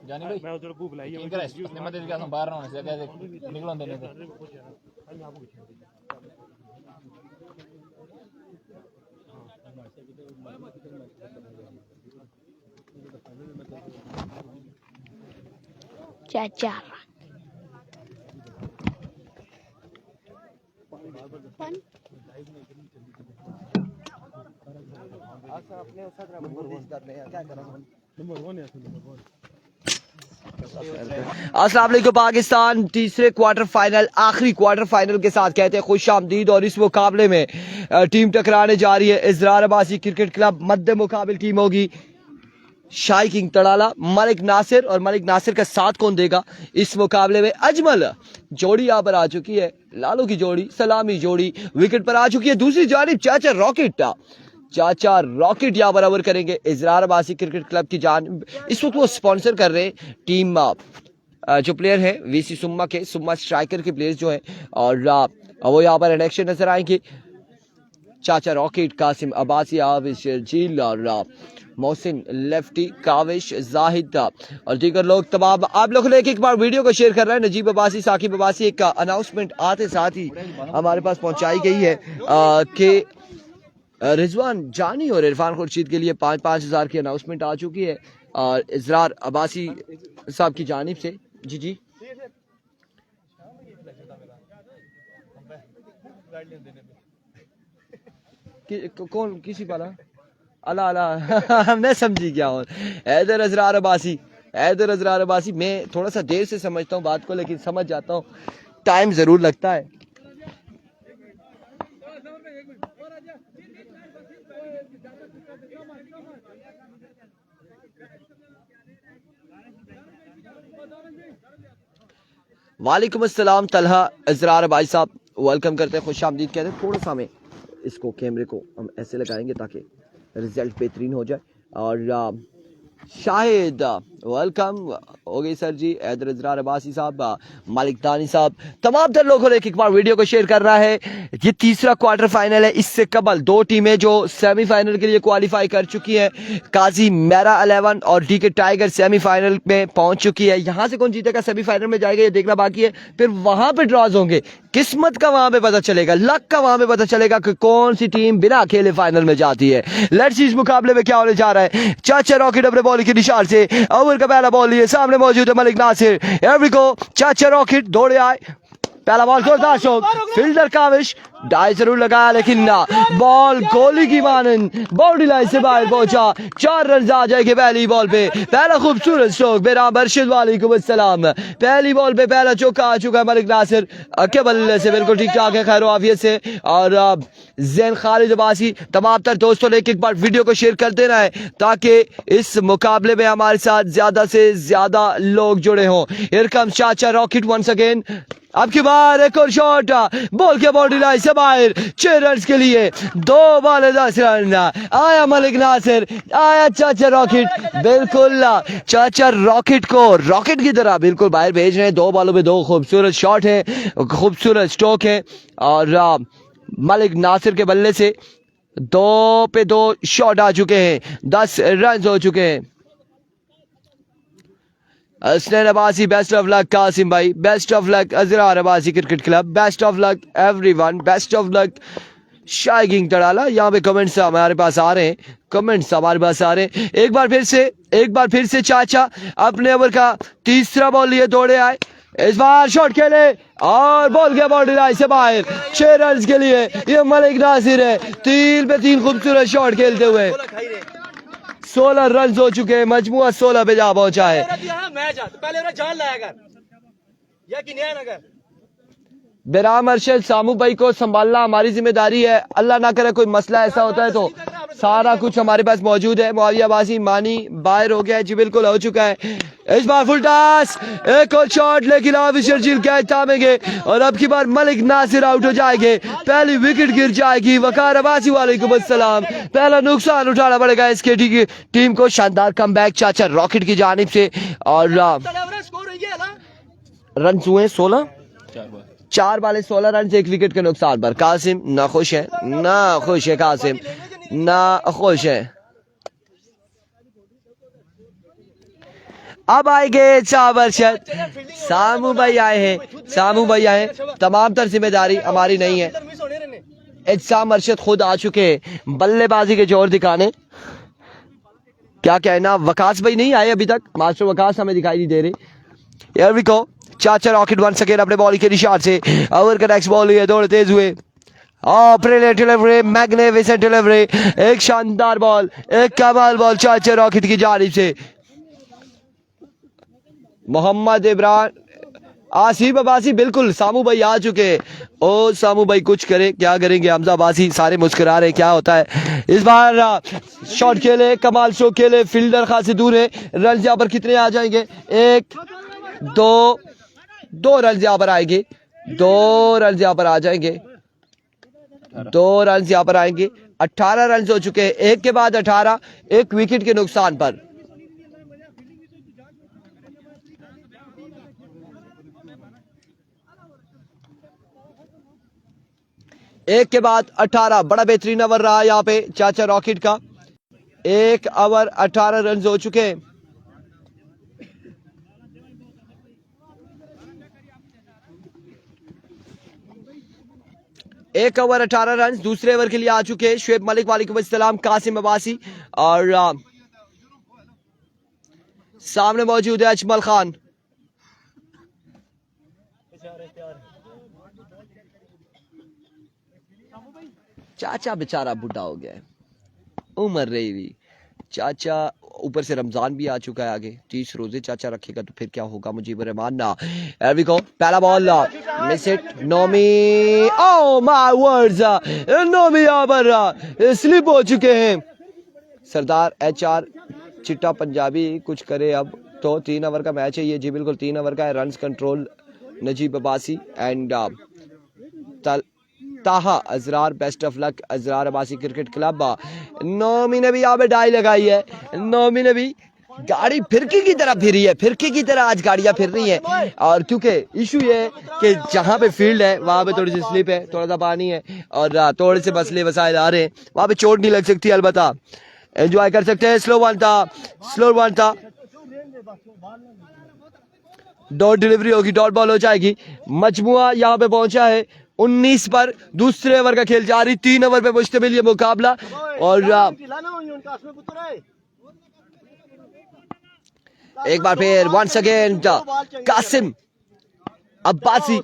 जानी भाई मैं उधर भूख लाई है इसने मत क्या हम बाहर ना होने से कैसे निकलो देने दे चाचा अस्सलाम वालेकुम पाकिस्तान। तीसरे क्वार्टर फाइनल, आखिरी क्वार्टर फाइनल के साथ कहते हैं खुश आमदीद। और इस मुकाबले में टीम टकराने जा रही है इजरार अब्बासी क्रिकेट क्लब। मध्य मुकाबिल टीम होगी शाही किंग तड़ाला, मलिक नासिर। और मलिक नासिर का साथ कौन देगा इस मुकाबले में? अजमल जोड़ी यहाँ पर आ चुकी है, लालू की जोड़ी, सलामी जोड़ी विकेट पर आ चुकी है। दूसरी जानिब चाचा रॉकेट यहाँ बराबर करेंगे इजरार अब्बासी क्रिकेट क्लब की जान। इस वक्त वो स्पॉन्सर कर रहे हैं टीम जो प्लेयर है वीसी सुम्मा के, सुम्मा स्ट्राइकर के प्लेयर्स जो हैं, और वो यहाँ पर इलेक्शन नजर आएंगे। चाचा रॉकेट, कासिम अब्बासी, आविश झील और मोहसिन लेफ्टी, काविश, जाहिद और दीगर लोग तमाम आप लोगों ने एक बार वीडियो को शेयर कर रहे हैं। नजीब अब्बासी, साकिब अब्बासी, एक अनाउंसमेंट आते साथ ही हमारे पास पहुंचाई गई है कि रिजवान जानी और इरफान खुर्शीद के लिए 5,000 की अनाउंसमेंट आ चुकी है और इजरार अब्बासी साहब की जानिब से। जी कौन किसी वाला अला अला हमने समझी क्या हो। हैदर अजरार अब्बासी, मैं थोड़ा सा देर से समझता हूँ बात को, लेकिन समझ जाता हूँ, टाइम जरूर लगता है। वालेकुम अस्सलाम तलहा इजरार भाई साहब, वेलकम करते हैं, खुश आमदीद कहते हैं। थोड़ा सा हमें इसको कैमरे को हम ऐसे लगाएंगे ताकि रिजल्ट बेहतरीन हो जाए। और शाहिद वेलकम हो गई सर जी, हैदर इजरार अब्बासी साहब, मालिक दानी साहब, तमाम तर लोगों ने एक बार वीडियो को शेयर करना है। ये तीसरा क्वार्टर फाइनल है। इससे कबल दो टीमें जो सेमीफाइनल के लिए क्वालिफाई कर चुकी है, काजी मेरा 11 और डीके टाइगर सेमीफाइनल में पहुंच चुकी है। यहां से कौन जीतेगा सेमीफाइनल में जाएगा ये देखना बाकी है। फिर वहां पे ड्रॉज होंगे, किस्मत का वहां पे पता चलेगा, लक का वहां पे पता चलेगा कि कौन सी टीम बिना खेले फाइनल में जाती है। लेट्स सी इस मुकाबले में क्या होने जा रहा है। चाचा रॉकेट अपने बॉल की निशान से ओवर का पहला बॉल लिए, सामने मौजूद है मलिक नासिर। एवरीको चाचा रॉकेट दौड़े आए, पहला बॉल जोरदार शॉट, फील्डर काविश डाई जरूर लगाया लेकिन ना, बॉल गोली की मानन बाउंड्री लाइन से बाहर पहुंचा। 4 रन आ जाएंगे पहली बॉल पे। पहला खूबसूरत स्ट्रोक मेरा बर्शिद, वालेकुम अस्सलाम। पहली बॉल पे पहला चौका आ चुका है मलिक नासिर के बल्ले से, बिल्कुल ठीक ठाक है खैर आफियत से। और जैन खालिद अब्बासी, तमाम तर दोस्तों ने एक बार वीडियो को शेयर कर देना है ताकि इस मुकाबले में हमारे साथ ज्यादा से ज्यादा लोग जुड़े हों। हियर कम्स चाचा रॉकेट वंस अगेन, अब की बार एक और शॉट, बॉल के बाउंड्री लाइन से बाहर। 6 रन के लिए 2 बॉल 10 रन। आया मलिक नासिर, आया चाचा रॉकेट, बिल्कुल चाचा रॉकेट को रॉकेट की तरह बिल्कुल बाहर भेज रहे हैं। 2 बॉलों पे 2 खूबसूरत शॉट है, खूबसूरत स्ट्रोक है। और मलिक नासिर के बल्ले से 2 पे 2 शॉट आ चुके हैं, 10 रन हो चुके हैं। Asnain Abbasi, best of luck Qasim भाई, best of luck Izrar Abbasi cricket club, best of luck everyone, best of luck Shahi king Tadala. यहाँ पे कमेंट्स हमारे पास आ रहे हैं, एक बार फिर से चाचा अपने ओवर का तीसरा बॉल लिए दौड़े आए, इस बार शॉट खेले और बॉल के बाउंड्री लाइन से बाहर। 6 रन के लिए ये मलिक नासिर है, 3 पे 3 खूबसूरत शॉट खेलते हुए 16 रन हो चुके हैं, मजमुआ 16 पे जा पहुंचा है। बेराम अरशद सामू भाई को संभालना हमारी जिम्मेदारी है, अल्लाह ना करे कोई मसला ऐसा होता है तो सारा कुछ हमारे पास मौजूद है। मुआविया अब्बासी मानी बाहर हो गया है जी, बिल्कुल हो चुका है। इस बार फुल टॉस, एक और शॉट लेकिन ऑफिसर झील कैच थामेंगे और अब की बार मलिक नासिर आउट हो जाएंगे, पहली विकेट गिर जाएगी। वकार अब्बासी वालेकुम अस्सलाम, पहला नुकसान उठाना पड़ेगा इसके टीम को। शानदार कमबैक चाचा रॉकेट की जानिब से और रन हुए 16, 4 बाले 16 रन, 1 विकेट के नुकसान पर। कासिम ना खुश है, ना खुश है कासिम, ना खुश है। अब आएंगे शाम अरशद, सामू भाई आए हैं, सामू भाई आए। तमाम तर जिम्मेदारी हमारी नहीं है, शाम अरशद खुद आ चुके हैं बल्लेबाजी के जोर दिखाने। क्या कहना, वकास भाई नहीं आए अभी तक, मास्टर वकास हमें दिखाई नहीं दे रहे। Here we go, चाचा रॉकेट वंस अगेन अपने बॉल के निशान से। ओवर का नेक्स्ट बॉल हुई है, दौड़ तेज हुए। ब्रिलियंट डिलीवरी, मैग्निफिसेंट डिलीवरी, एक शानदार बॉल, एक कमाल बॉल चाचा रॉकेट की जानिब से। मोहम्मद इमरान, आसिफ अब्बासी, बिल्कुल सामू भाई आ चुके। ओ सामू भाई कुछ करे, क्या करेंगे? हमजा अब्बासी सारे मुस्कुरा रहे, क्या होता है इस बार? शॉट खेले, कमाल शो खेले, फील्डर खासे दूर है। रन यहाँ पर कितने आ जाएंगे? 1 2 रन यहाँ पर आएंगे, 2 रन यहाँ पर आ जाएंगे, 2 रन यहाँ पर आएंगे। 18 रन हो चुके हैं, एक के बाद 18, 1 विकेट के नुकसान पर। एक के बाद 18, बड़ा बेहतरीन ओवर रहा यहाँ पे चाचा रॉकेट का। 1 ओवर 18 रन हो चुके हैं। एक ओवर 18 रन दूसरे ओवर के लिए आ चुके हैं। शुएब मलिक वालेकुम अस्सलाम, कासिम अब्बासी और सामने मौजूद है अजमल खान। चाचा बेचारा बुढ़ा हो गया है, उम्र रही हुई। चाचा ऊपर से रमजान भी आ चुका है, आगे 30 रोजे चाचा रखेगा तो फिर क्या होगा? मुजीबर रहमान ना। को पहला ball miss it, Nomi, oh my words, Nomi यहाँ पर स्लिप हो चुके हैं। सरदार HR चिट्टा पंजाबी कुछ करे अब तो। 3 ओवर का मैच है ये जी, बिल्कुल 3 ओवर का है। Run control Najeeb Abbasi and Taha Azrar, best of luck Azrar Abbasi cricket club. Nomi ने भी यहाँ पे डाई लगाई है, नोमी ने भी गाड़ी फिरकी की तरह फिरी है, फिरकी की तरह आज गाड़ियां फिर रही है। और क्योंकि इशू ये है कि जहां पे फील्ड है वहां पे थोड़ी सी स्लिप है, थोड़ा सा पानी है और थोड़े से मसले वसाइल आ रहे हैं, वहां पे चोट नहीं लग सकती, अलबत्ता एंजॉय कर सकते हैं। स्लो वन था, स्लो वन था, डॉट डिलीवरी होगी, डॉट बॉल हो जाएगी। मजमुआ यहाँ पे पहुंचा है 19 पर। दूसरे ओवर का खेल जारी, 3 ओवर पे मुश्तमिल ये मुकाबला। और एक बार फिर वंस अगेन कासिम अब्बासी,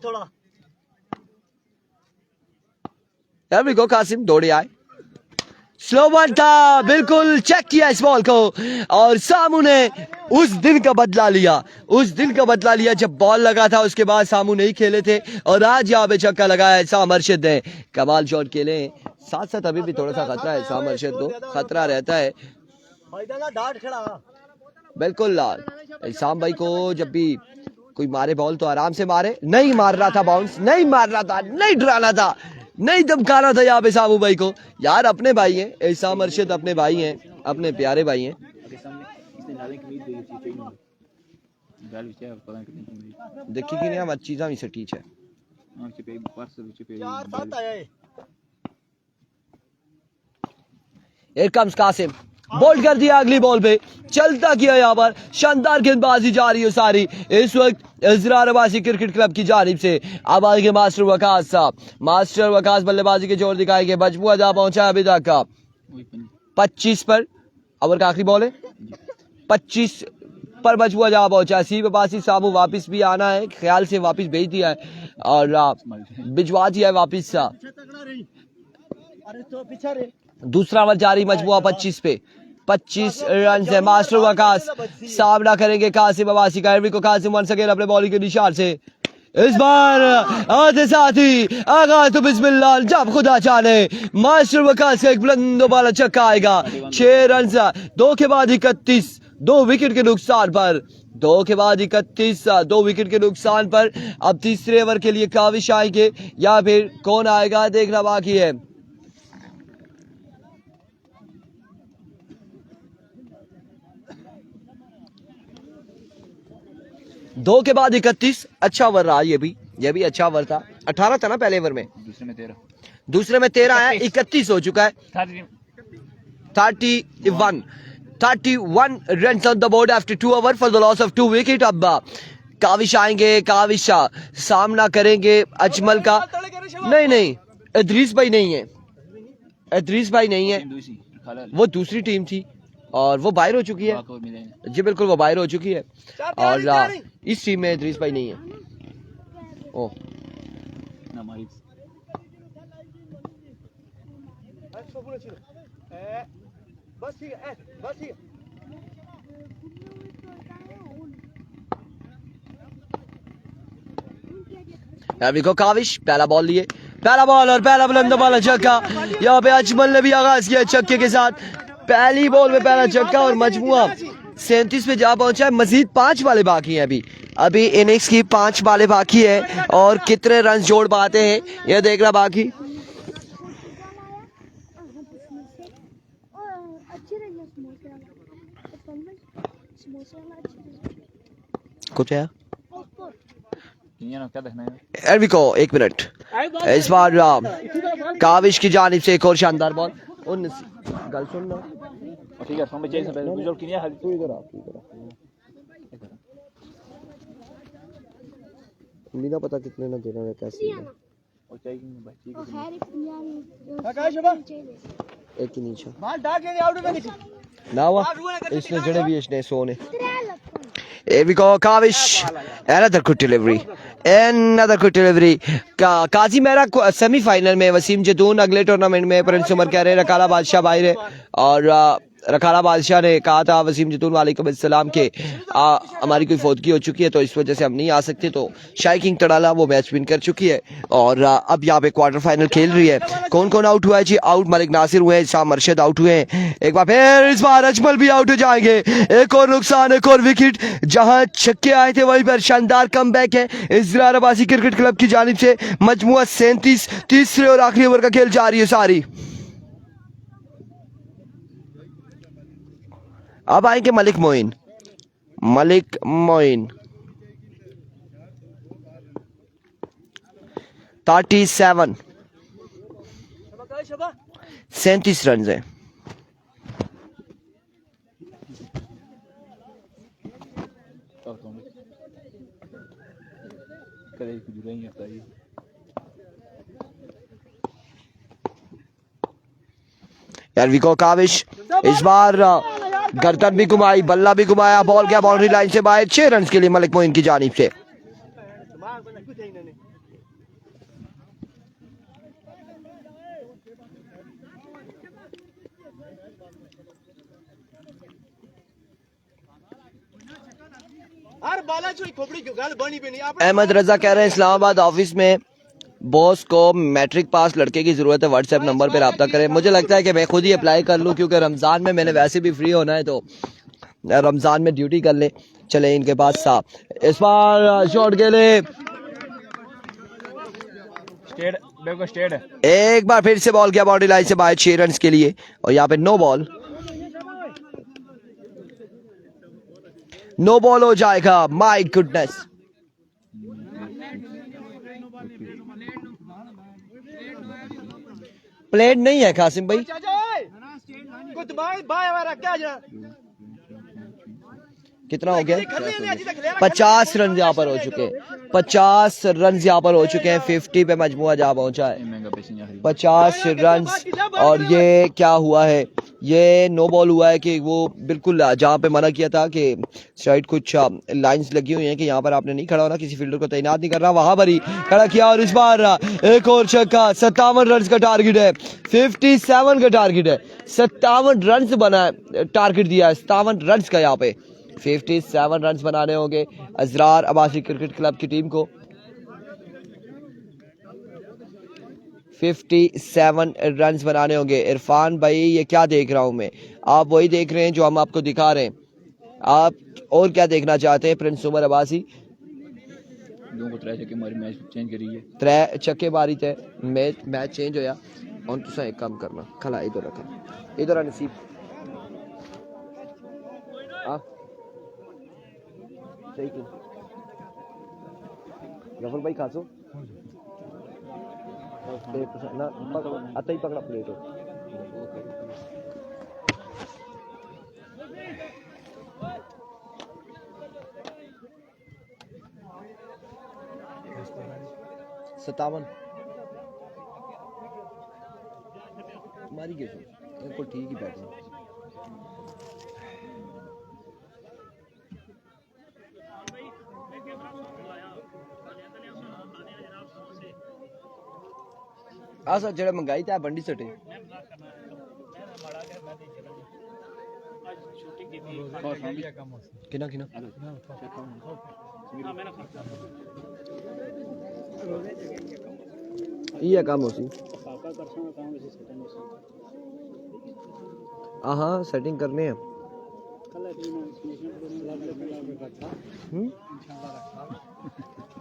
कासिम दौड़े आए, स्लो वन था, बिल्कुल चेक किया इस बॉल को और सामू ने उस दिन का बदला लिया, उस दिन का बदला लिया जब बॉल लगा था। उसके बाद सामू नहीं खेले थे और आज यहाँ पे छक्का लगाया है साम अरशद ने। कमाल शॉट खेले, साथ साथ अभी भी थोड़ा सा खतरा है साम अरशद को, खतरा रहता है बिल्कुल। साम भाई को जब भी कोई मारे बॉल तो आराम से मारे, नहीं मार रहा था बाउंस, नहीं मार रहा था, नहीं डराना था, नहीं धमकाना था यहाँ पे सामू भाई को। यार अपने भाई हैं, ऐसा अरशद अपने भाई हैं, अपने प्यारे भाई हैं। देखी कि नहीं हम चीज़ा भी सटीच है। Here comes कासिम, बोल्ड कर दिया अगली बॉल पे, चलता किया यहाँ पर, शानदार गेंदबाजी जा रही है सारी इस वक्त अजरार अब्बासी क्रिकेट क्लब की जानिब से। अब आएंगे मास्टर वकास साहब, मास्टर वकास बल्लेबाजी के जोर दिखाएंगे। मजमुआ जहाँ पहुंचा अभी तक का 25 पर, ओवर का आखिरी बॉल है, 25 पर मजमुआ जहाँ पहुंचा। सीब अब्बासी सामू वापिस भी आना है, ख्याल से वापिस भेज दिया है और भिजवा दिया है वापिस सा। दूसरा ओवर जारी, मजमुआ 25 पे, 25 रन है। मास्टर वकास सामना करेंगे कासिम अब्बासी का। को कासिम वन अगेन अपने बॉलिंग के निशान से इस बार आते साथ ही आगाज तो बिस्मिल्लाह, जब खुदा चाहे मास्टर वकास का एक बुलंद वाला छक्का आएगा। 6 रन, 2 के बाद 31, 2 विकेट के नुकसान पर, 2 के बाद 31, 2 विकेट के नुकसान पर। अब तीसरे ओवर के लिए काविश आएंगे या फिर कौन आएगा देखना बाकी है। 2 के बाद 31, अच्छा ओवर रहा, ये भी अच्छा ओवर था। 18 था ना पहले ओवर में, दूसरे में 13, दूसरे में 13 है, 31 हो चुका है। 31 runs on the board after 2 overs for the loss of 2 wicket। अब काविश आएंगे, काविश सामना करेंगे अजमल का। नहीं, इदरीस भाई नहीं है, इदरीस भाई नहीं है, वो दूसरी टीम थी और वो बाहर हो चुकी है। जी बिल्कुल, वो बाहर हो चुकी है और इस टीम में इदरीस भाई नहीं है। ओ को काविश पहला बॉल लिए, पहला बॉल और पहला बुलंद वाला छक्का। यहाँ पे अजमल ने भी आगाज किया छक्के के साथ, पहली बॉल में पहला छक्का और मजमुआ 37 पे जा पहुंचा है। मजीद 5 बालें बाकी हैं, अभी इनिंग्स की 5 बालें बाकी है और कितने रन जोड़ पाते हैं ये देखना बाकी। कुछ है एरविको, 1 मिनट। इस बार काविश की जानिब से एक और शानदार बॉल। गल सुन ठीक है, मीना पता कितने ना देना है, कैसे एक ही नीचे ना हुआ इसने जड़े भी इसने सोने। Here we go, Kavish. Another good delivery. काजी मेरा सेमीफाइनल में, वसीम जदून अगले टूर्नामेंट में, प्रिंस उमर कह रहे रकाला बादशाह बाहर है और रकाला बादशाह ने कहा था वसीम जदून वालेकुम अस्सलाम के हमारी कोई फौतगी हो चुकी है तो इस वजह से हम नहीं आ सकते। तो शाही किंग तड़ाला वो मैच विन कर चुकी है और अब यहाँ पे क्वार्टर फाइनल खेल रही है। कौन कौन आउट हुआ है जी? आउट मलिक नासिर हुए हैं, शाह मर्शद आउट हुए हैं, एक बार फिर इस बार अजमल भी आउट हो जाएंगे। एक और नुकसान, एक और विकेट। जहां छक्के आए थे वहीं पर शानदार कमबैक है इज़रार अब्बासी क्रिकेट क्लब की जानिब से। मजमुआ 37, तीसरे और आखिरी ओवर का खेल जारी है सारी। अब आएंगे मलिक मोइन, 37 रन है। यार विको काविश इस बार गर्दन भी घुमाई, बल्ला भी घुमाया, बॉल गया बाउंड्री लाइन से बाहर। 6 रन के लिए मलिक मोइन की जानिब से। अहमद रजा कह रहे हैं इस्लामाबाद ऑफिस में बॉस को मैट्रिक पास लड़के की जरूरत है, व्हाट्सएप नंबर पे रब्ता करें। मुझे लगता है कि मैं खुद ही अप्लाई कर लूं क्योंकि रमजान में मैंने वैसे भी फ्री होना है तो रमजान में ड्यूटी कर ले। चले इनके पास साहब इस बार शॉट के लिए एक बार फिर से बॉल किया बाउंड्री लाइन से बाहर 6 रन के लिए और यहाँ पे नो बॉल हो जाएगा। माय गुडनेस, प्लेट नहीं है कासिम भाई। कितना हो गया? 50 रन यहाँ पर हो चुके हैं, 50 रन यहाँ पर हो चुके हैं। 50 पे मजमुआ जा पहुंचा है, 50 रन। और ये क्या हुआ है? ये नो बॉल हुआ है कि वो बिल्कुल जहाँ पे मना किया था कि साइड कुछ लाइंस लगी हुई हैं कि यहाँ पर आपने नहीं खड़ा होना, किसी फील्डर को तैनात नहीं करना, वहां पर ही खड़ा किया। और इस बार एक और छक्का। 57 रन का टारगेट है, 57 का टारगेट है, 57 रन बना है, टारगेट दिया है 57 रन का। यहाँ पे 57 रन बनाने होंगे इज़रार अब्बासी क्रिकेट क्लब की टीम को। 57 रन बनाने होंगे। इरफान भाई ये क्या देख रहा हूं मैं? आप वही देख रहे हैं जो हम आपको दिखा रहे हैं। आप और क्या देखना चाहते हैं? प्रिंस उमर अब्बासी त्रै छक्के मारी थे, मैच चेंज होया। और तुसा एक काम करना, खला इधर रखें, इधर नसीब रफल भाई खासो प्लेट ना आता ही पकड़ा प्लेट हो सतावन मारी गए बिल्कुल ठीक ही बैठे आसा जड़ा मंगाई था बंडी सटे किना किना ये काम होसी हाँ सेटिंग करने हैं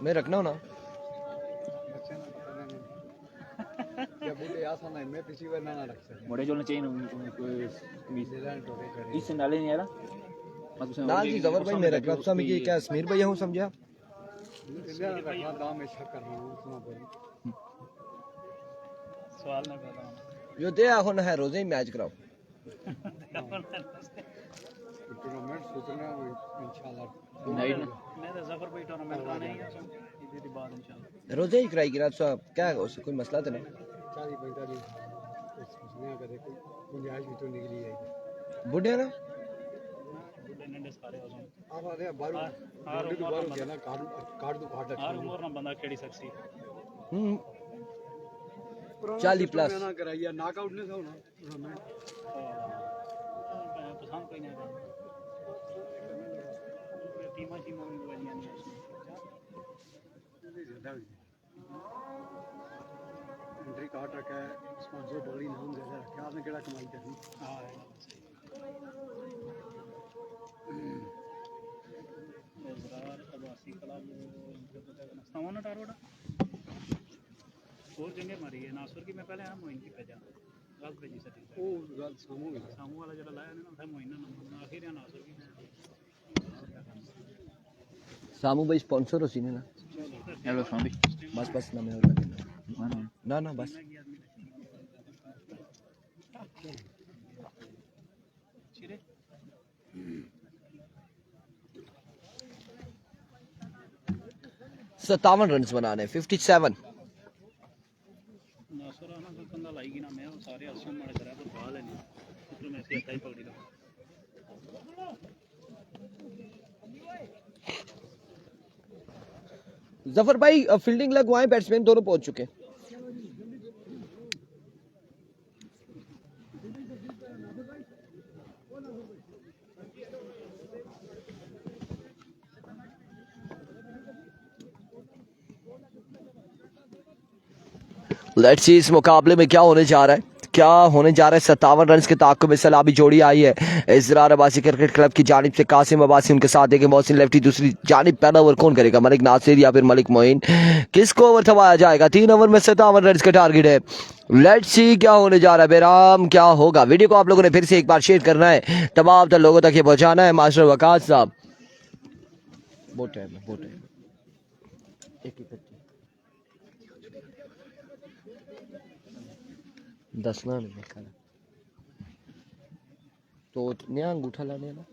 मैं रखना हो ना मोड़े जो चाहिए इससे डाले नहीं यार ना जी जबर भाई मेरा क्लब सा मुझे क्या समीर भैया हूँ समझा सवाल ना करता जो दे आखो ना है रोजे ही मैच कराओ टूर्नामेंट सोचना है इंशाल्लाह नाइट मैं तो जफर भाई टूर्नामेंट का नहीं है इधर बाद इंशाल्लाह रोजे ही कराई गिरा साहब क्या है उससे कोई मसला तो नहीं 40 45 सोचने का देखो गुंजाइश भी तो निकली है बुढ़े ना आप आ रहे बारू बारू बारू क्या ना कार्ड कार्ड तो कार्ड हर उम्र ना बंदा खेड़ी सकती 40 प्लस ना कराइए नॉकआउट ने होना टूर्नामेंट पसंद कोई नहीं टीमां टीमां में वालियां नहीं एंट्री कार्ड रखा है स्पॉन्सर बड़ी नाम ज्यादा रखा आपने केड़ा कमाई करनी हां इजरार अबासी क्लब सावन टारोड़ा और जगह मारी है नासर की मैं पहले हम मोइन की पहचान गलत भेजी सटी ओ गल सामू वाला जरा लाया ना था मोइन ना आखिर या नासर की सामू भाई स्पॉन्सर हो सीने ना हेलो सामू बस बस ना मैं और लगे ना ना बस चिरे 57 रन बनाने 57 नासर आना तो कंधा लाएगी ना मैं सारे आसमान मारे करा तो बाल है नहीं तो मैं ऐसे ही पकड़ी ला जफर भाई फील्डिंग लगवाएं बैट्समैन दोनों पहुंच चुके लेट्स सी इस मुकाबले में क्या होने जा रहा है 57 रन के ताक़ुब में सलामी जोड़ी आई है इजरार अब्बासी क्रिकेट क्लब की जानिब से कासिम अब्बासी उनके साथ देखे मोहसिन लेफ्टी दूसरी जानिब पहला ओवर कौन करेगा मलिक नासिर या फिर मलिक मोइन किसको ओवर थमाया जाएगा 3 ओवर में 57 रन का टारगेट है लेट्स सी क्या होने जा रहा है बेराम क्या होगा वीडियो को आप लोगों ने फिर से एक बार शेयर करना है तमाम लोगों तक ये पहुंचाना है मास्टर वकास साहब बहुत टाइम दसना नहीं देखा तो नया अंगूठा लाने ना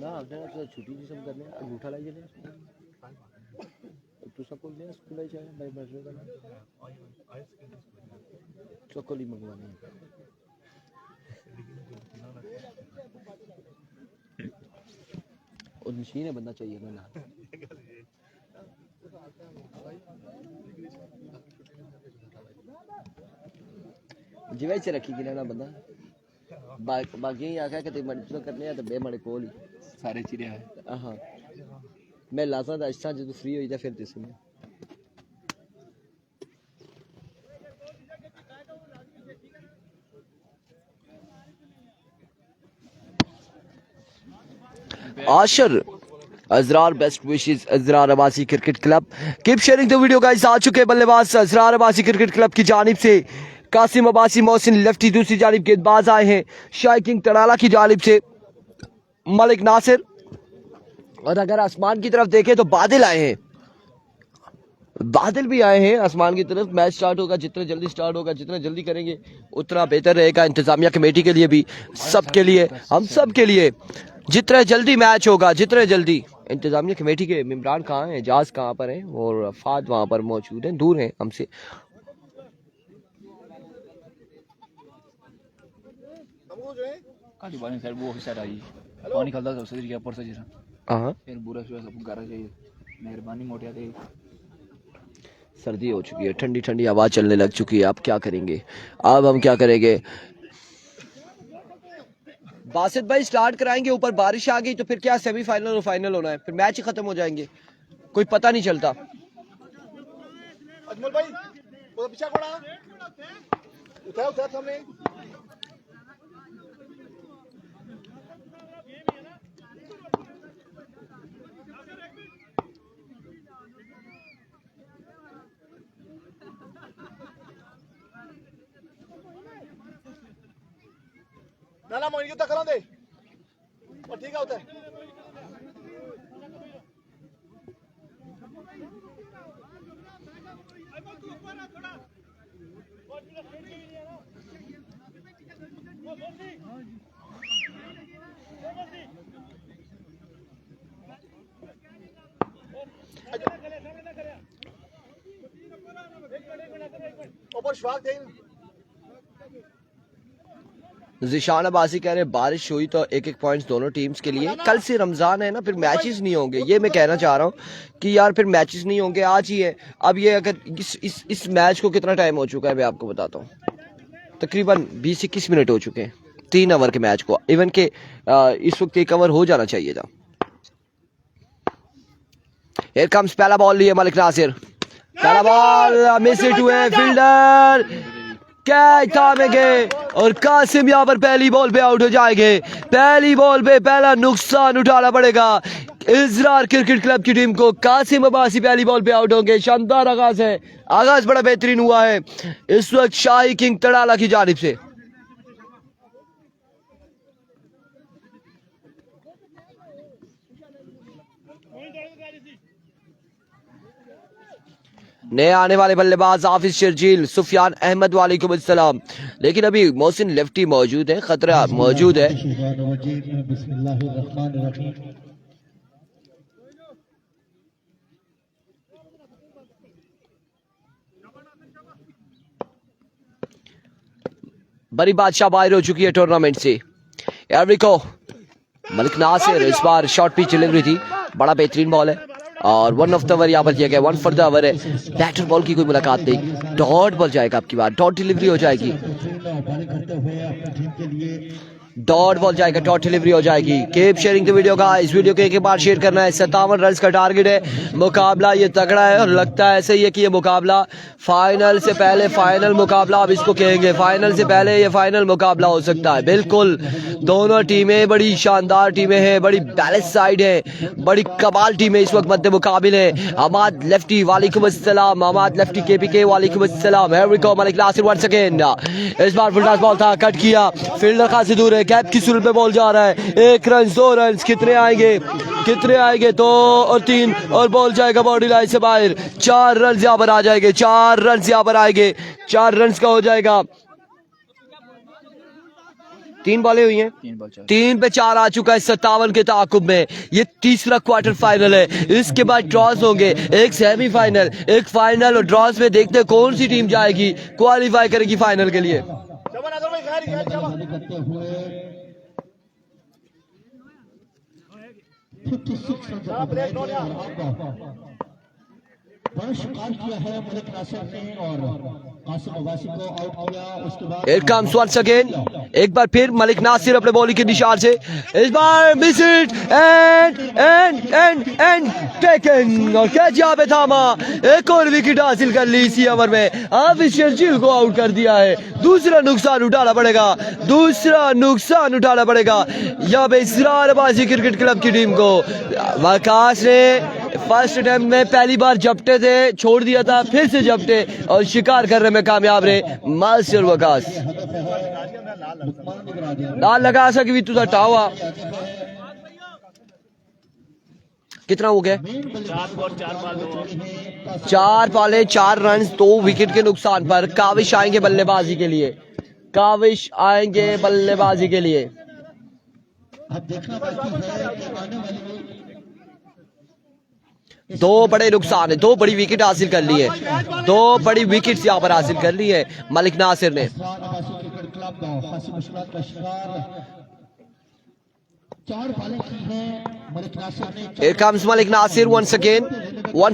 ना तो छुट्टी जिसम करने अंगूठा लाई जाने तू सबको ले स्कूल आई जाए भाई मजरे का चकोली मंगवानी और मशीन है बंदा चाहिए ना जिवे च रखी कि ना बंदा बाकी ही आखा कि मणिपुर करने तो बे मणि कोल ही सारे चिड़े है हाँ मैं लासा दा अच्छा जो फ्री हो जाए फिर दिस में Ashar Azrar best wishes Azrar Abbasi cricket club keep sharing the video guys आ चुके बल्लेबाज अजरार अब्बासी क्रिकेट क्लब की जानिब से कासिम अब्बासी मोहसिन लेफ्टी दूसरी जानिब गेंदबाज आए हैं शाह किंग तड़ाला की जानिब से मलिक नासिर। और अगर आसमान की तरफ देखें तो बादल आए हैं, बादल भी आए हैं आसमान की तरफ। मैच स्टार्ट होगा, जितना जल्दी स्टार्ट होगा, जितना जल्दी करेंगे उतना बेहतर रहेगा इंतजामिया कमेटी के लिए भी, सबके लिए, हम सब के लिए। जितना जल्दी मैच होगा, जितने जल्दी। इंतजामिया कमेटी के मेंबरान कहाँ हैं, एजाज कहाँ पर हैं और फाद वहाँ पर मौजूद हैं, दूर हैं हमसे। पानी खलदा सबसे तरीके ऊपर से जरा हाँ फिर बुरा शुरा सब गारा चाहिए, मेहरबानी मोटिया दे। सर्दी हो चुकी है, ठंडी ठंडी हवा चलने लग चुकी है। अब क्या करेंगे, अब हम क्या करेंगे? बासित भाई स्टार्ट कराएंगे, ऊपर बारिश आ गई तो फिर क्या सेमीफाइनल और फाइनल होना है, फिर मैच ही खत्म हो जाएंगे, कोई पता नहीं चलता। अजमल भाई वो पीछा कोड़ा उठाओ सामने। ना मोइन क्यों तक दे और ठीक है होता है। ऊपर शवाक थे। जिशान अब्बासी कह रहे हैं बारिश हुई तो एक एक पॉइंट्स दोनों टीम्स के लिए। कल से रमजान है ना, फिर मैचेस नहीं होंगे, ये मैं कहना चाह रहा हूँ कि यार फिर मैचेस नहीं होंगे, आज ही है। अब ये अगर इस मैच को कितना टाइम हो चुका है मैं आपको बताता हूँ, तकरीबन 20-21 मिनट हो चुके हैं 3 ओवर के मैच को। इवन के इस वक्त 1 ओवर हो जाना चाहिए था। हियर कम्स पहला बॉल लिए मलिक नासिर, पहला बॉल मिस इट हुए, फील्डर कैच थामेंगे और कासिम यहाँ पर पहली बॉल पे आउट हो जाएंगे। पहली बॉल पे पहला नुकसान उठाना पड़ेगा इजरार क्रिकेट क्लब की टीम को। कासिम अब्बासी पहली बॉल पे आउट होंगे। शानदार आगाज है, आगाज बड़ा बेहतरीन हुआ है इस वक्त शाही किंग तड़ाला की जानिब से। नए आने वाले बल्लेबाज हाफिज शर्जील, सुफियान अहमद वालेकुम अस्सलाम। लेकिन अभी मोहसिन लेफ्टी मौजूद है, खतरा मौजूद है। बड़ी बादशाह बाहर हो चुकी है टूर्नामेंट से। एवरिको मलिक नासिर इस बार शॉर्ट पिच डिलीवरी थी, बड़ा बेहतरीन बॉल है और 1 ऑफ द ओवर यहाँ पर किया गया, 1 फॉर द ओवर है। बैटर बॉल की कोई मुलाकात नहीं, डॉट बॉल जाएगा आपकी बार, डॉट डिलीवरी हो जाएगी, डॉट बॉल जाएगा, डॉट डिलीवरी हो जाएगी। कीप शेयरिंग द वीडियो का, इस वीडियो को एक बार शेयर करना है। 57 रन का टारगेट है। मुकाबला ये तगड़ा है और लगता है ऐसे ही है कि ये मुकाबला फाइनल से पहले फाइनल मुकाबला अब इसको कहेंगे, फाइनल से पहले ये फाइनल मुकाबला हो सकता है। बिल्कुल दोनों टीमें बड़ी शानदार टीमें हैं, बड़ी बैलेंस साइड है, बड़ी कमाल टीमें इस वक्त मध्य मुकाबिल है। हमाद लेफ्टी वालेकुम अस्सलाम, हमाद लेफ्टी केपीके वालेकुम अस्सलाम। Here we go Malik Nasir once again. इस बार फुल टॉस बॉल था, कट किया, फील्डर खासी दूर है, कैप की सूरत में बॉल जा रहा है। 1 रन 2 रन कितने आएंगे, कितने आएंगे? 2 और 3 और बॉल जाएगा बॉडी लाइन से बाहर। 4 रन यहाँ पर आ जाएंगे, 4 रन यहाँ पर आएंगे, 4 रन का हो जाएगा। 3 बॉलें हुई हैं, 3 पे 4 आ चुका है 57 के ताकुब में। ये तीसरा क्वार्टर फाइनल है, इसके बाद ड्रॉज होंगे, एक सेमीफाइनल, एक फाइनल और ड्रॉज में देखते हैं कौन सी टीम जाएगी, क्वालिफाई करेगी फाइनल के लिए। Here comes once again, एक बार फिर मलिक नासिर अपने बॉलिंग के निशान से, इस बार मिस इट एंड टेकन और कैच यहाँ पे थामा। एक और विकेट हासिल कर ली इसी ओवर में, हाफिज शर्जील को आउट कर दिया है। दूसरा नुकसान उठाना पड़ेगा, दूसरा नुकसान उठाना पड़ेगा यहाँ पे इजरार अब्बासी क्रिकेट क्लब की टीम को। वकास ने फर्स्ट अटेम्प्ट में पहली बार झपटे थे, छोड़ दिया था, फिर से झपटे और शिकार करने में कामयाब रहे मास्टर वकास। लाल लगा सकी भी तुझा टावा कितना हो गया? 4 बॉलें 4 रन 2 विकेट के नुकसान पर काविश आएंगे बल्लेबाजी के लिए। काविश आएंगे बल्लेबाजी के लिए। अब देखना बाकी है कि आने वाली 2 बड़े नुकसान है, 2 बड़ी विकेट हासिल कर ली है, 2 बड़ी विकेट्स यहाँ पर हासिल कर ली है मलिक नासिर ने। क्रिकेट क्लब खासी मुश्किलात का शिकार 4 बॉलें की हैं मलिक नासिर ने। Here comes Malik Nasir once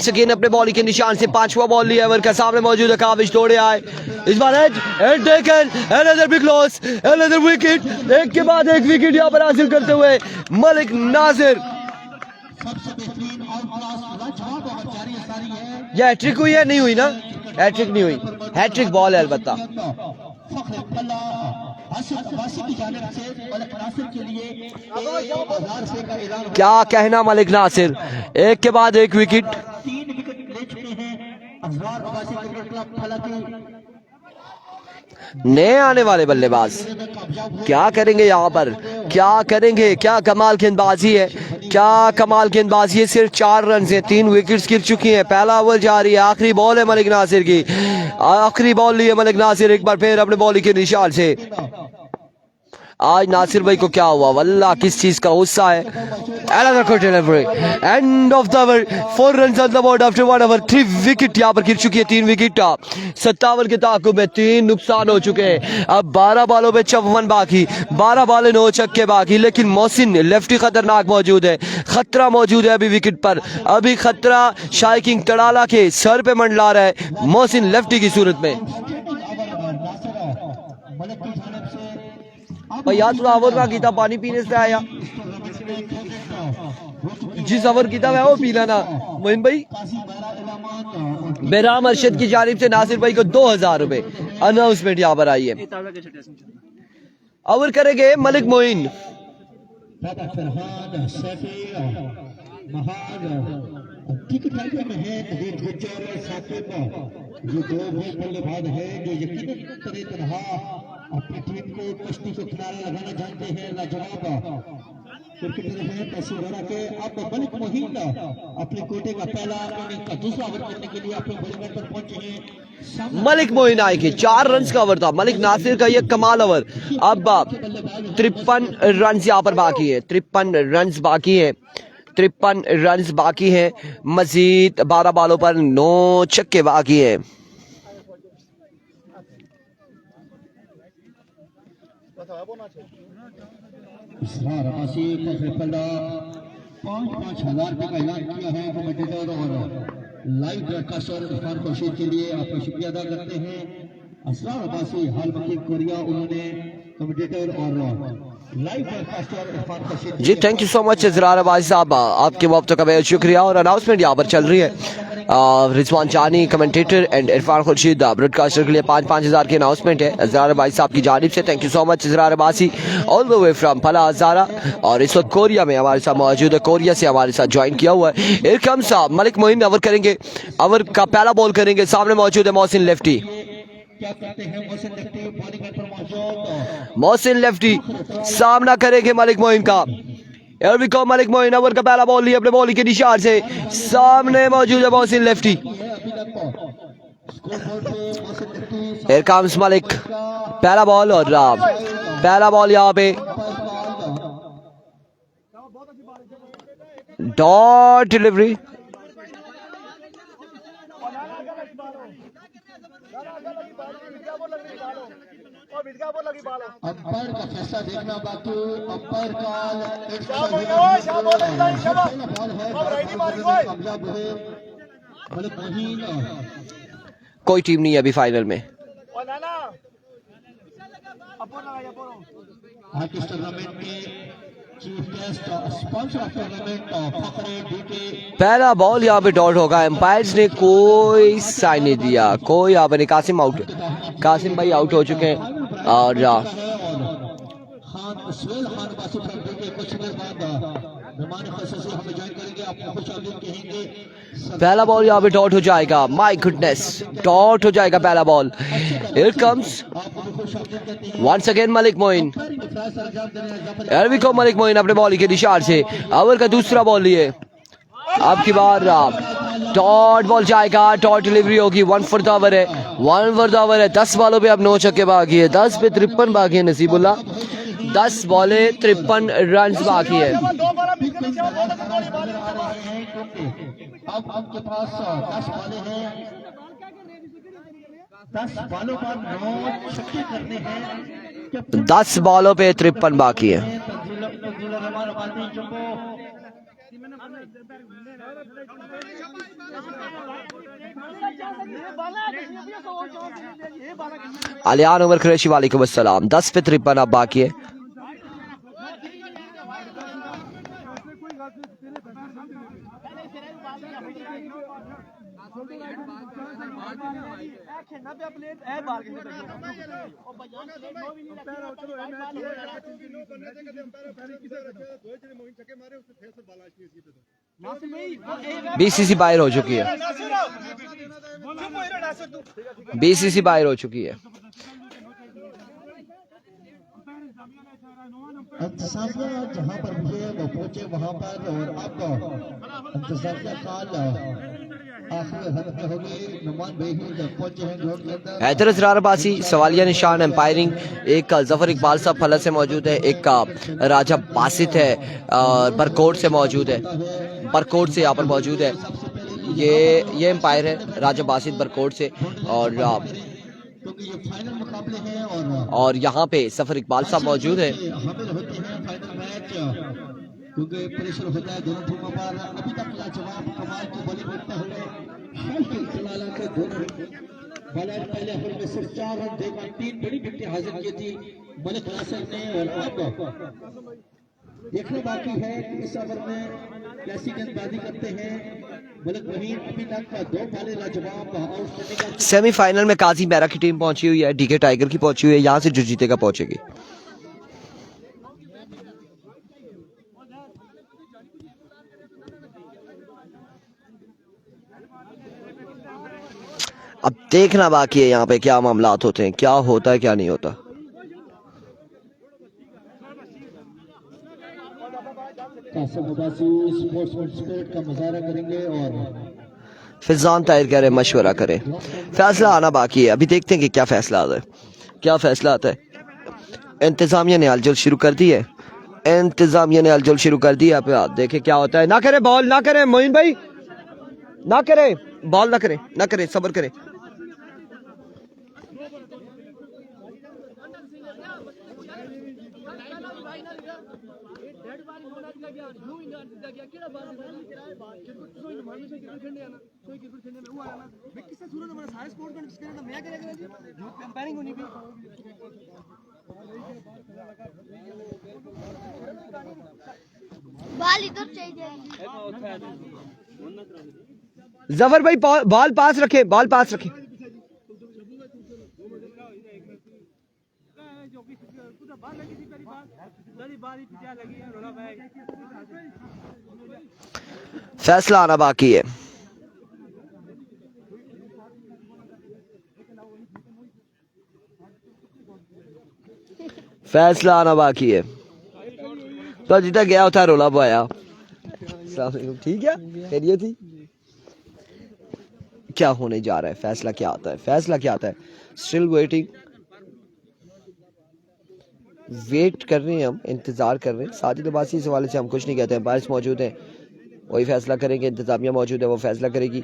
again अपने बॉल के निशान से 5वां बॉल लिया ओवर का। सामने मौजूद है काविश, दौड़े आए इस बार edge and taken another big loss, another wicket. एक के बाद एक विकेट यहाँ पर हासिल करते हुए मलिक नासिर। सबसे बेहतरीन और क्लास लाजवाब और जारी सारी है। ये हैट्रिक हुई है? नहीं हुई ना, हैट्रिक नहीं हुई, हैट्रिक बॉल है अलबत्ता। फख्र फला आसिफ अब्बासी की जानिब से मलिक नासिर के लिए 1000 रुपए का ऐलान। क्या कहना मलिक नासिर, एक के बाद एक विकेट। 3 विकेट ले चुके हैं अजहर अब्बासी क्रिकेट क्लब फला के नए आने वाले बल्लेबाज क्या करेंगे यहाँ पर, क्या करेंगे? क्या कमाल गेंदबाजी है, क्या कमाल गेंदबाजी है। सिर्फ 4 रन से 3 विकेट्स गिर चुकी हैं। पहला ओवर जारी है, आखिरी बॉल है मलिक नासिर की, आखिरी बॉल ली है मलिक नासिर एक बार फिर अपने बॉलिंग के निशान से। आज नासिर भाई को क्या हुआ, वल्लाह किस चीज का गुस्सा है। Another good delivery. End of the over. 4 runs on the board after 1 over. 3 wicket यहाँ पर गिर चुकी है, 3 विकेट 57 के ताकुब में 3 नुकसान हो चुके हैं। अब 12 बॉलों में 54 बाकी, 12 बॉलें 9 छक्के बाकी। लेकिन मोहसिन लेफ्टी खतरनाक मौजूद है, खतरा मौजूद है अभी विकेट पर। अभी खतरा शाइकिंग तड़ाला के सर पे मंडला रहा है मोहसिन लेफ्टी की सूरत में। भैया थोड़ा ओवर ना कीता, पानी पीने से आया, जिस ओवर कीता है वो पी लेना मोइन भाई। बेराम अरशद की जानिब से नासिर भाई को 2000 रुपए अनाउंसमेंट यहाँ पर आई है। ओवर करेंगे मलिक मोइन। जो 2 बल्लेबाज है जो यकीनन तनहा अपनी टीम को कश्ती को किनारे लगाना जानते हैं, लाजवाब क्रिकेटर हैं पैसेवाड़ा के। अब मलिक मोइन अपने कोटे का पहला इनिंग का दूसरा ओवर करने के लिए अपने बॉलिंग पर पहुंचे हैं। मलिक मोइन आएंगे, 4 रन का ओवर था मलिक नासिर का, ये कमाल ओवर। अब 53 रन यहाँ पर बाकी है, 53 रन बाकी है, 53 रन बाकी हैं। मजीद 12 बॉलों पर 9 छक्के बाकी हैं। इसरार अब्बासी का 5,000 रुपए का ऐलान किया है कमेंटेटर और लाइव ब्रॉडकास्टर इरफान खुर्शीद के लिए आपका शुक्रिया अदा करते हैं। इसरार अब्बासी हाल वकील कोरिया, उन्होंने कमेंटेटर और live broadcaster Irfan Khurshid ji thank you so much Izrar Abbasi sahab, आपके वक्त का बेहद शुक्रिया। और अनाउंसमेंट यहाँ पर चल रही है, रिजवान चानी commentator and Irfan Khurshid broadcaster के लिए 5,000 की अनाउंसमेंट है इजरार अब्बासी साहब की जानिब से। Thank you so much Izrar Abbasi all the way from Phala Hazara. और इस वक्त कोरिया में हमारे साथ मौजूद है, कोरिया से हमारे साथ ज्वाइन किया हुआ है। Here comes Malik Moin over करेंगे, ओवर का पहला बॉल करेंगे। सामने मौजूद है मोहसिन लेफ्टी, क्या कहते हैं मोहसिन लेफ्टी बॉलिंग पर मौजूद। मोहसिन लेफ्टी सामना करेंगे मलिक मोइन का। Here we go, Malik Moin over का पहला बॉल लिया अपने बॉलिंग के निशान से। सामने मौजूद है Mohsin lefty. Here comes Malik, पहला बॉल और पहला बॉल यहाँ पे डॉट डिलीवरी। अंपायर का फैसला देखना बाकी। अंपायर कोई टीम नहीं है अभी फाइनल में। टूर्नामेंट के chief guest sponsor of tournament पहला बॉल यहाँ पे डॉट होगा। एम्पायर्स ने कोई साइन नहीं दिया, कोई यहाँ पे नहीं। कासिम आउट, कासिम भाई आउट हो चुके हैं। और पहला बॉल यहाँ पे डॉट हो जाएगा। माय गुडनेस, डॉट हो जाएगा पहला ball. Here comes once again Malik Moin. Here we go, Malik Moin अपने बॉल के निशान से ओवर का दूसरा बॉल लिए। अब की बार डॉट बॉल जाएगा, डॉट डिलीवरी होगी। 1 फॉर द ओवर है, 1 फॉर द ओवर है। 10 बॉलों पे अब 9 छक्के बाकी है, 10 पे 53 बाकी है नसीबुल्ला। 10 बॉले 53 रन बाकी है। अब आपके पास 10 बॉलें हैं, 10 बॉलों पर 9 छक्के करने हैं। 10 बॉलों पे 53 बाकी है। आलियान उमर कुरैशी वालेकुम अस्सलाम। 10 पे 53 अब बाकी है। बीसीसी बाहर हो चुकी है, बीसीसी बाहर हो चुकी है। इंतजामिया जहाँ पर भी है वो पहुंचे वहाँ पर, और अब इंतजामिया काल आखिरी हद में होगी। नुमान भाई पहुंचे हैं ग्राउंड के अंदर। हैदर असरार अब्बासी सवालिया निशान एम्पायरिंग, एक जफर इकबाल साहब फलत से मौजूद है, एक राजा बासित है बरकोट से मौजूद है, बरकोट से यहाँ पर मौजूद है। ये एम्पायर है राजा बासित बरकोट से, क्योंकि ये फाइनल मुकाबले हैं और यहाँ पे सफर इकबाल साहब मौजूद है। हामिल होते हैं फाइनल मैच, क्योंकि प्रेशर होता है दोनों टीमों पर। अभी तक लाजवाब कमाल की बॉलिंग करते हुए फिलहाल के दोनों बॉलर पहले ओवर में सिर्फ 4 रन देकर 3 बड़ी विकेटें हासिल की थी मलिक नासिर ने, और अब देखना बाकी है कि इस ओवर में कैसी गेंदबाजी करते हैं मलिक वहीद। अभी तक 2 बॉलें लाजवाब आउट करने का। सेमीफाइनल में काजी मेरा की टीम पहुंची हुई है, डीके टाइगर की पहुंची हुई है, यहाँ से जो जीतेगा पहुंचेगी। अब देखना बाकी है यहाँ पे क्या मामलात होते हैं, क्या होता है क्या नहीं होता। स्पोर्ट का मुजाहरा करेंगे और फिजान ताहिर कह रहे मशवरा करें। फैसला आना बाकी है, अभी देखते हैं कि क्या फैसला आता है, क्या फैसला आता है। इंतजामिया ने हलचल शुरू कर दी है, इंतजामिया ने हलचल शुरू कर दी है। आप देखें क्या होता है। ना करे बॉल, ना करे मोइन भाई, ना करे बॉल, ना करे, ना करे, सब्र करे। जफर भाई बॉल पास रखे, बॉल पास रखे। फैसला आना बाकी है। फैसला आना बाकी है। तो जितना गया होता है रोला पाया। ठीक है, खैरियत थी। क्या होने जा रहा है, फैसला क्या आता है, फैसला क्या आता है। स्टिल वेटिंग, वेट कर रहे हैं हम, इंतजार कर रहे हैं। साजिद अब्बासी इस हवाले से हम कुछ नहीं कहते हैं। बारिश मौजूद है, वही फैसला करेंगे। इंतजामिया मौजूद है, वो फैसला करेगी।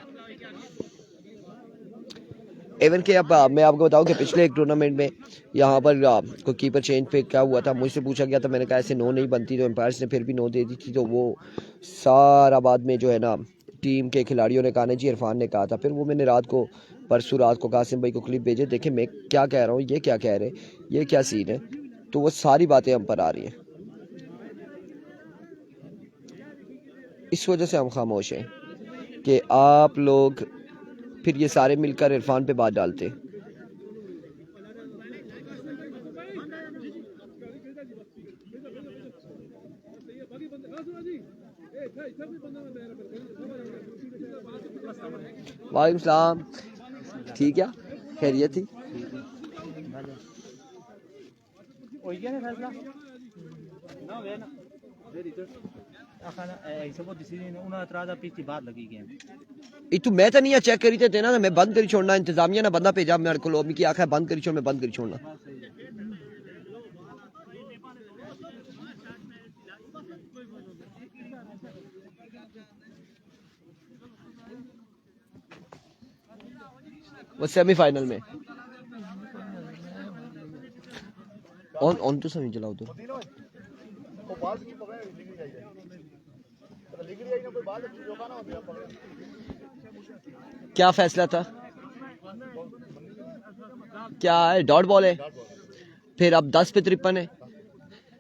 इवन के अब मैं आपको बताऊं कि पिछले एक टूर्नामेंट में यहाँ पर कोई कीपर चेंज पे क्या हुआ था, मुझसे पूछा गया था, मैंने कहा ऐसे नो नहीं बनती, तो एम्पायर्स ने फिर भी नो दे दी थी। तो वो सारा बाद में जो है ना टीम के खिलाड़ियों ने कहा नहीं जी, इरफान ने कहा था। फिर वो मैंने रात को, परसों रात को कासिम भाई को क्लिप भेजे, देखे मैं क्या कह रहा हूँ, ये क्या कह रहे, ये क्या सीन है। तो वो सारी बातें हम पर आ रही हैं, इस वजह से हम खामोश हैं कि आप लोग फिर ये सारे मिलकर इरफान पे बात डालते। वालेकुम सलाम, ठीक है, खैरियत थी। ये तू मैं तो नहीं चेक करी थे देना ना मैं बंद करी छोड़ना इंतजामिया ना बंदा भेजा मेरे को लोग की आखिर बंद करी छोड़ मैं बंद करी छोड़ना वो सेमीफाइनल में ऑन तो समझ चलाओ तो वो बाल की पकड़े लिगड़ी जाए तो लिगड़ी आई ना कोई बाल जो का ना होता पकड़े क्या फैसला था क्या है डॉट बॉल है फिर अब 10 पे 53 है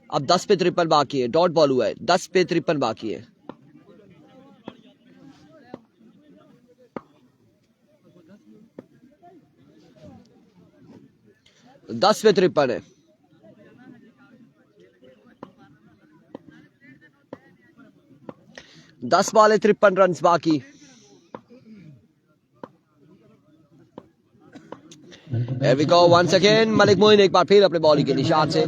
अब 10 पे 53 बाकी है डॉट बॉल हुआ है 10 पे 53 बाकी है 10 पे 53 है 10 बॉल 53 रन बाकी Here we go once again Malik Moin एक बार फिर अपने बॉलिंग के निशान से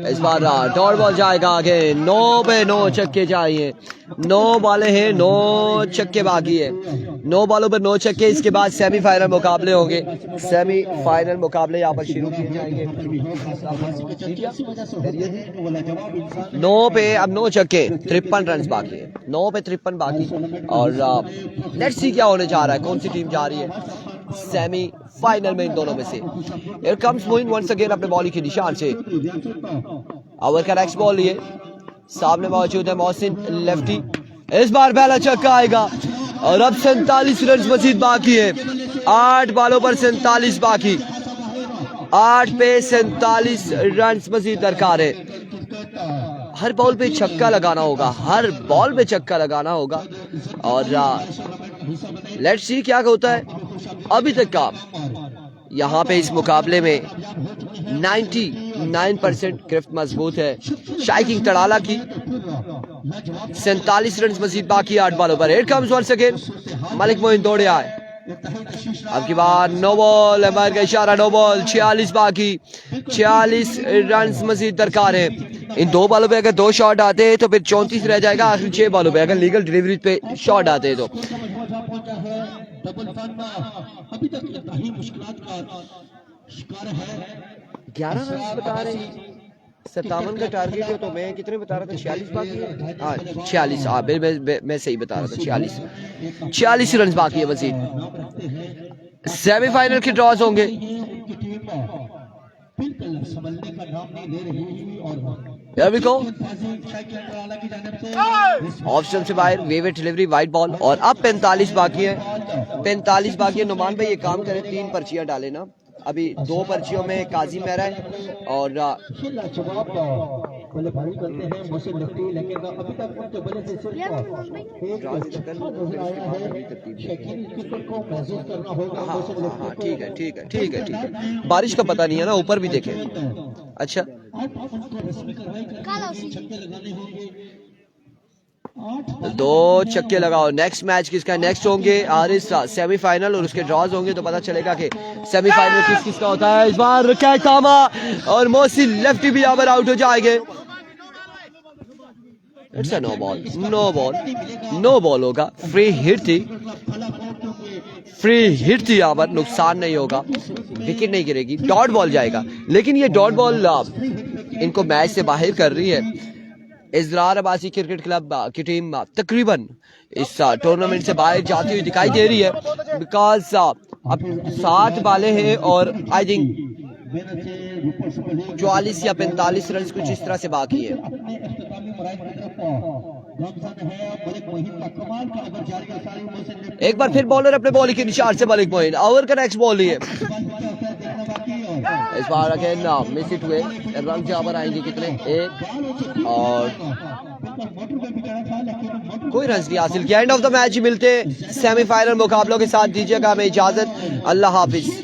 इस बार डॉट बॉल जाएगा आगे 9 पे 9 छक्के चाहिए 9 बॉलें हैं 9 छक्के बाकी है 9 बॉलों पर 9 छक्के इसके बाद सेमीफाइनल मुकाबले होंगे सेमीफाइनल मुकाबले यहाँ पर शुरू किए जाएंगे 9 पे अब 9 छक्के 53 रन बाकी है 9 पे 53 बाकी और लेट्स सी क्या होने जा रहा है कौन सी टीम जा रही है सेमी फाइनल में इन दोनों में से Here comes Moin once again अपने बॉलिंग के निशान से ओवर का नेक्स्ट बॉल लिए सामने मौजूद है मोहसिन लेफ्टी इस बार पहला छक्का आएगा और अब 47 रन मजीद बाकी है 8 बॉलों पर 47 बाकी 8 पे 47 रन मजीद दरकार है हर बॉल पे छक्का लगाना होगा हर बॉल पे छक्का लगाना होगा और लेट्स सी क्या होता है अभी तक का यहाँ पे इस मुकाबले में 99% गिरफ्त मजबूत है शाइकिंग तड़ाला की 47 रन मजीद बाकी 8 बॉलों पर here comes once again Malik Moin दौड़े आए अब की बार नो बॉल अमर का इशारा नो बॉल 46 बाकी 46 रन मजीद दरकार है इन 2 बॉलों पे अगर 2 शॉट आते हैं तो फिर 34 रह जाएगा आखिर 6 बॉलों पे अगर लीगल डिलीवरी पे शॉट आते हैं तो अभी तक इंतहाई मुश्किलात का शिकार है 11 रन बता रहे हैं 57 का टारगेट है तो मैं कितने बता रहा था 46 बाकी है हाँ 46 हाँ मैं सही बता रहा था 46 रन बाकी है मजीद सेमीफाइनल के ड्रॉज होंगे ऑप्शन से बाहर वेवे डिलीवरी वाइट बॉल और अब 45 बाकी है 45 बाकी है नुमान भाई ये काम करें 3 पर्चियां डाले ना अभी 2 पर्चियों में काजी मेहरा है और ठीक है बारिश का पता नहीं है ना ऊपर भी देखें अच्छा 2 छक्के लगाओ नेक्स्ट मैच किसका नेक्स्ट होंगे आरिस सेमीफाइनल और उसके ड्रॉज होंगे तो पता चलेगा कि सेमीफाइनल किस किसका होता है इस बार क्या कामा और मोहसिन लेफ्टी भी यहाँ पर आउट हो जाएंगे इट्स अ नो बॉल होगा फ्री हिट थी यहाँ पर नुकसान नहीं होगा विकेट नहीं गिरेगी डॉट बॉल जाएगा लेकिन ये डॉट बॉल इनको मैच से बाहर कर रही है इजरार अब्बासी क्रिकेट क्लब की टीम तकरीबन इस टूर्नामेंट से बाहर जाती हुई दिखाई दे रही है बिकॉज अब 7 बालें हैं और आई थिंक 44 या 45 रन कुछ इस तरह से बाकी है एक बार फिर बॉलर अपने बॉलिंग के निशान से मलिक मोइन ओवर का नेक्स्ट बॉल लिए इस बार अगेन मिस इट हुए रन यहाँ पर आएंगे कितने 1 और कोई रन नहीं हासिल किया एंड ऑफ द मैच मिलते सेमीफाइनल मुकाबलों के साथ दीजिएगा हमें इजाजत अल्लाह हाफिज।